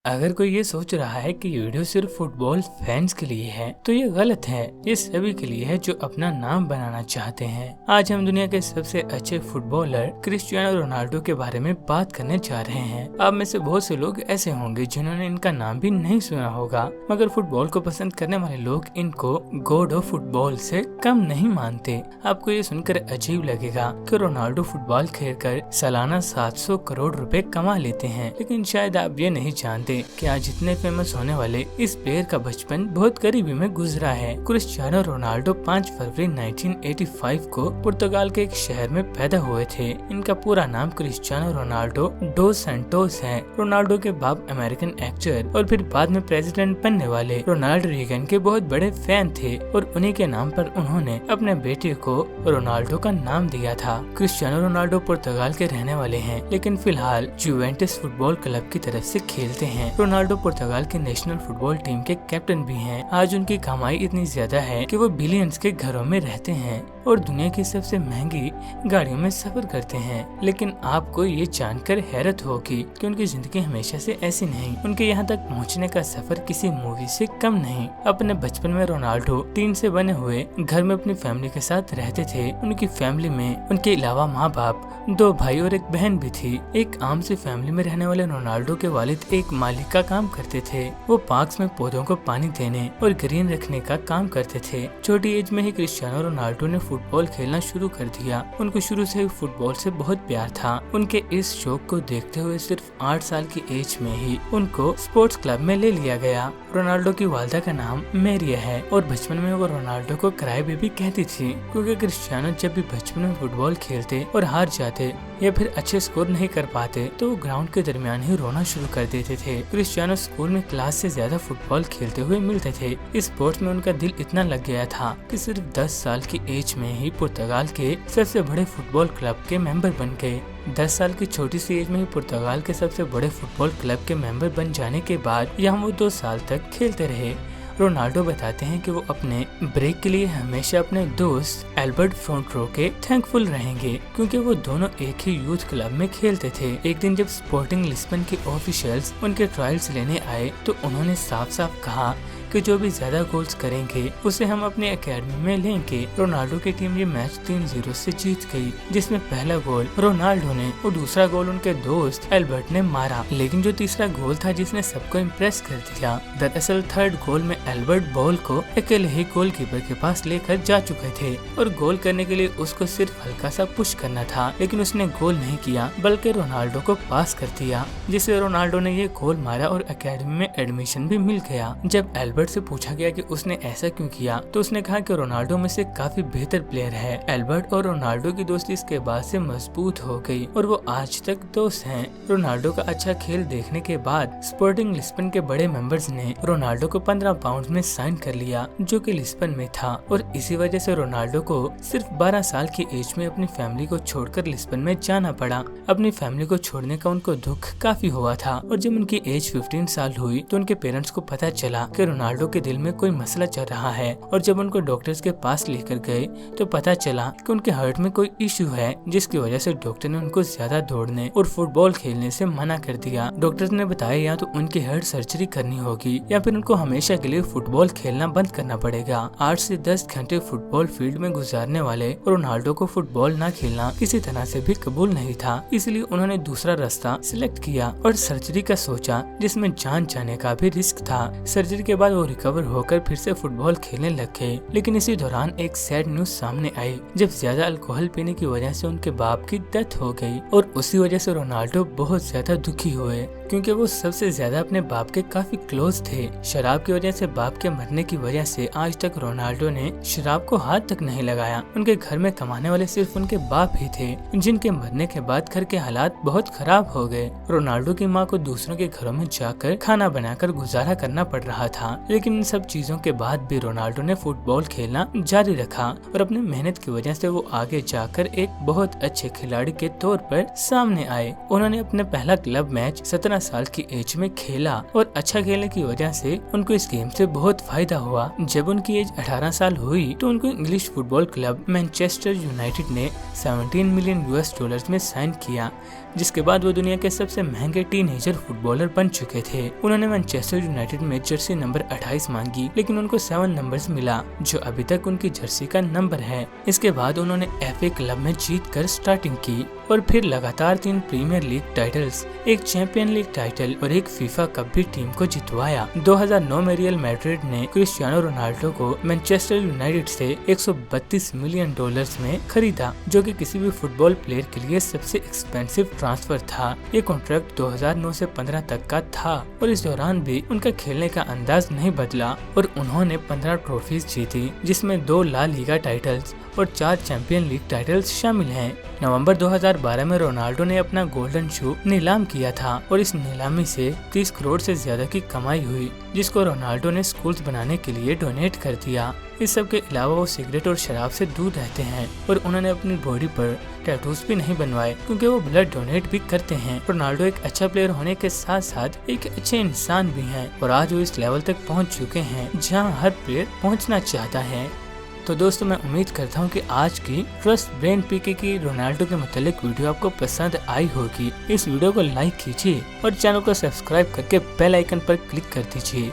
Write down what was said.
अगर कोई ये सोच रहा है कि ये वीडियो सिर्फ फुटबॉल फैंस के लिए है तो ये गलत है। ये सभी के लिए है जो अपना नाम बनाना चाहते हैं। आज हम दुनिया के सबसे अच्छे फुटबॉलर क्रिस्टियानो रोनाल्डो के बारे में बात करने जा रहे हैं। आप में से बहुत से लोग ऐसे होंगे जिन्होंने इनका नाम भी नहीं सुना होगा, मगर फुटबॉल को पसंद करने वाले लोग इनको गॉड ऑफ फुटबॉल से कम नहीं मानते। आपको ये सुनकर अजीब लगेगा कि रोनाल्डो फुटबॉल खेलकर सालाना 700 करोड़ रुपए कमा लेते हैं, लेकिन शायद आप ये नहीं जानते कि आज इतने फेमस होने वाले इस प्लेयर का बचपन बहुत गरीबी में गुजरा है। क्रिस्टियानो रोनाल्डो 5 फरवरी 1985 को पुर्तगाल के एक शहर में पैदा हुए थे। इनका पूरा नाम क्रिस्टियानो रोनाल्डो डोस सैंटोस है। रोनाल्डो के बाप अमेरिकन एक्टर और फिर बाद में प्रेसिडेंट बनने वाले रोनाल्ड रीगन के बहुत बड़े फैन थे और उन्हीं के नाम पर उन्होंने अपने बेटे को रोनाल्डो का नाम दिया था। क्रिस्टियानो रोनाल्डो पुर्तगाल के रहने वाले हैं, लेकिन फिलहाल जुवेंटस फुटबॉल क्लब की तरफ से खेलते हैं। रोनाल्डो पुर्तगाल के नेशनल फुटबॉल टीम के कैप्टन भी हैं। आज उनकी कमाई इतनी ज्यादा है कि वो बिलियंस के घरों में रहते हैं और दुनिया की सबसे महंगी गाड़ियों में सफर करते हैं। लेकिन आपको ये जानकर हैरत होगी कि उनकी जिंदगी हमेशा से ऐसी नहीं। उनके यहाँ तक पहुँचने का सफर किसी मूवी से कम नहीं। अपने बचपन में रोनाल्डो टीन से बने हुए घर में अपनी फैमिली के साथ रहते थे। उनकी फैमिली में उनके अलावा माँ बाप, 2 भाई और एक बहन भी थी। एक आम सी फैमिली में रहने वाले रोनाल्डो के वालिद एक मालिक का काम करते थे। वो पार्क्स में पौधों को पानी देने और ग्रीन रखने का काम करते थे। छोटी एज में ही क्रिस्टियानो रोनाल्डो ने फुटबॉल खेलना शुरू कर दिया। उनको शुरू से ही फुटबॉल से बहुत प्यार था। उनके इस शौक को देखते हुए सिर्फ 8 साल की एज में ही उनको स्पोर्ट्स क्लब में ले लिया गया। रोनाल्डो की वालिदा का नाम मेरिया है और बचपन में वो रोनाल्डो को क्राई बेबी कहती थी, क्योंकि क्रिस्टियानो जब भी बचपन में फुटबॉल खेलते और हार जाते या फिर अच्छे स्कोर नहीं कर पाते तो वो ग्राउंड के दरमियान ही रोना शुरू कर देते थे। क्रिस्टियानो स्कूल में क्लास से ज्यादा फुटबॉल खेलते हुए मिलते थे। इस स्पोर्ट्स में उनका दिल इतना लग गया था कि सिर्फ 10 साल की एज में ही पुर्तगाल के सबसे बड़े फुटबॉल क्लब के मेंबर बन गए। 10 साल की छोटी सी एज में ही पुर्तगाल के सबसे बड़े फुटबॉल क्लब के मेंबर बन जाने के बाद यहाँ वो 2 साल तक खेलते रहे। रोनाल्डो बताते हैं कि वो अपने ब्रेक के लिए हमेशा अपने दोस्त एल्बर्ट फ्रंट रो के थैंकफुल रहेंगे, क्योंकि वो दोनों एक ही यूथ क्लब में खेलते थे। एक दिन जब स्पोर्टिंग लिस्बन के ऑफिशियल्स उनके ट्रायल्स लेने आए तो उन्होंने साफ साफ कहा कि जो भी ज्यादा गोल्स करेंगे उसे हम अपने एकेडमी में लेंगे। रोनाल्डो की टीम ये मैच 3-0 से जीत गई, जिसमें पहला गोल रोनाल्डो ने और दूसरा गोल उनके दोस्त एल्बर्ट ने मारा। लेकिन जो तीसरा गोल था जिसने सबको इम्प्रेस कर दिया, दरअसल थर्ड गोल में एल्बर्ट बॉल को अकेले ही गोलकीपर के पास लेकर जा चुके थे और गोल करने के लिए उसको सिर्फ हल्का सा पुश करना था, लेकिन उसने गोल नहीं किया बल्कि रोनाल्डो को पास कर दिया, जिससे रोनाल्डो ने ये गोल मारा और एकेडमी में एडमिशन भी मिल गया। जब एल्बर्ट से पूछा गया कि उसने ऐसा क्यों किया तो उसने कहा कि रोनाल्डो में से काफी बेहतर प्लेयर है। एल्बर्ट और रोनाल्डो की दोस्ती इसके बाद से मजबूत हो गई और वो आज तक दोस्त हैं। रोनाल्डो का अच्छा खेल देखने के बाद स्पोर्टिंग लिस्बन के बड़े मेंबर्स ने रोनाल्डो को 15 पाउंड में साइन कर लिया, जो कि लिस्बन में था, और इसी वजह से रोनाल्डो को सिर्फ 12 साल की एज में अपनी फैमिली को छोड़कर लिस्बन में जाना पड़ा। अपनी फैमिली को छोड़ने का उनको दुख काफी हुआ था और जब उनकी एज 15 साल हुई तो उनके पेरेंट्स को पता चला कि रोनाल्डो के दिल में कोई मसला चल रहा है, और जब उनको डॉक्टर्स के पास लेकर गए तो पता चला कि उनके हार्ट में कोई इश्यू है, जिसकी वजह से डॉक्टर ने उनको ज्यादा दौड़ने और फुटबॉल खेलने से मना कर दिया। डॉक्टर्स ने बताया या तो उनकी हार्ट सर्जरी करनी होगी या फिर उनको हमेशा के लिए फुटबॉल खेलना बंद करना पड़ेगा। 8 से 10 घंटे फुटबॉल फील्ड में गुजारने वाले रोनाल्डो को फुटबॉल न खेलना किसी तरह से भी कबूल नहीं था, इसलिए उन्होंने दूसरा रास्ता सिलेक्ट किया और सर्जरी का सोचा, जिसमें जान जाने का भी रिस्क था। सर्जरी के बाद वो रिकवर होकर फिर से फुटबॉल खेलने लग गए, लेकिन इसी दौरान एक सैड न्यूज सामने आई जब ज्यादा अल्कोहल पीने की वजह से उनके बाप की डेथ हो गई, और उसी वजह से रोनाल्डो बहुत ज्यादा दुखी हुए, क्योंकि वो सबसे ज्यादा अपने बाप के काफी क्लोज थे। शराब की वजह से बाप के मरने की वजह से आज तक रोनाल्डो ने शराब को हाथ तक नहीं लगाया। उनके घर में कमाने वाले सिर्फ उनके बाप ही थे, जिनके मरने के बाद घर के हालात बहुत खराब हो गए। रोनाल्डो की माँ को दूसरों के घरों में जाकर खाना बनाकर गुजारा करना पड़ रहा था, लेकिन इन सब चीजों के बाद भी रोनाल्डो ने फुटबॉल खेलना जारी रखा और अपनी मेहनत की वजह से वो आगे जाकर एक बहुत अच्छे खिलाड़ी के तौर पर सामने आए। उन्होंने अपने पहला क्लब मैच 17 साल की एज में खेला और अच्छा खेलने की वजह से उनको इस गेम से बहुत फायदा हुआ। जब उनकी एज 18 साल हुई तो उनको English football club Manchester United ने 17 मिलियन US$ में साइन किया, जिसके बाद वो दुनिया के सबसे महंगे टीनेजर फुटबॉलर बन चुके थे। उन्होंने मैनचेस्टर यूनाइटेड में जर्सी नंबर 28 मांगी, लेकिन उनको 7 नंबर्स मिला, जो अभी तक उनकी जर्सी का नंबर है। इसके बाद उन्होंने FA क्लब में जीतकर स्टार्टिंग की और फिर लगातार 3 प्रीमियर लीग टाइटल्स, एक चैंपियन लीग टाइटल और एक फीफा कप भी टीम को जितवाया। 2009 में रियल मैड्रिड ने क्रिस्टियानो रोनाल्डो को मैनचेस्टर यूनाइटेड से $132 मिलियन में खरीदा, जो कि किसी भी फुटबॉल प्लेयर के लिए सबसे एक्सपेंसिव ट्रांसफर था। ये कॉन्ट्रैक्ट 2009 से 15 तक का था और इस दौरान भी उनका खेलने का अंदाज नहीं बदला और उन्होंने 15 ट्रॉफीज जीती, जिसमें 2 ला लीगा टाइटल्स और 4 चैंपियन लीग टाइटल्स शामिल हैं। नवंबर 2012 में रोनाल्डो ने अपना गोल्डन शू नीलाम किया था और इस नीलामी से 30 करोड़ से ज्यादा की कमाई हुई, जिसको रोनाल्डो ने स्कूल्स बनाने के लिए डोनेट कर दिया। इस सब के अलावा वो सिगरेट और शराब से दूर रहते हैं और उन्होंने अपनी बॉडी पर टैटूज भी नहीं बनवाए, क्योंकि वो ब्लड डोनेट भी करते हैं। रोनाल्डो एक अच्छा प्लेयर होने के साथ साथ एक अच्छे इंसान भी हैं और आज वो इस लेवल तक पहुंच चुके हैं जहां हर प्लेयर पहुंचना चाहता है। तो दोस्तों, मैं उम्मीद करता हूँ कि आज की ट्रस्ट ब्रेन पीके की रोनाल्डो के मुतालिक वीडियो आपको पसंद आई होगी। इस वीडियो को लाइक कीजिए और चैनल को सब्सक्राइब करके बेल आइकन पर क्लिक कर दीजिए।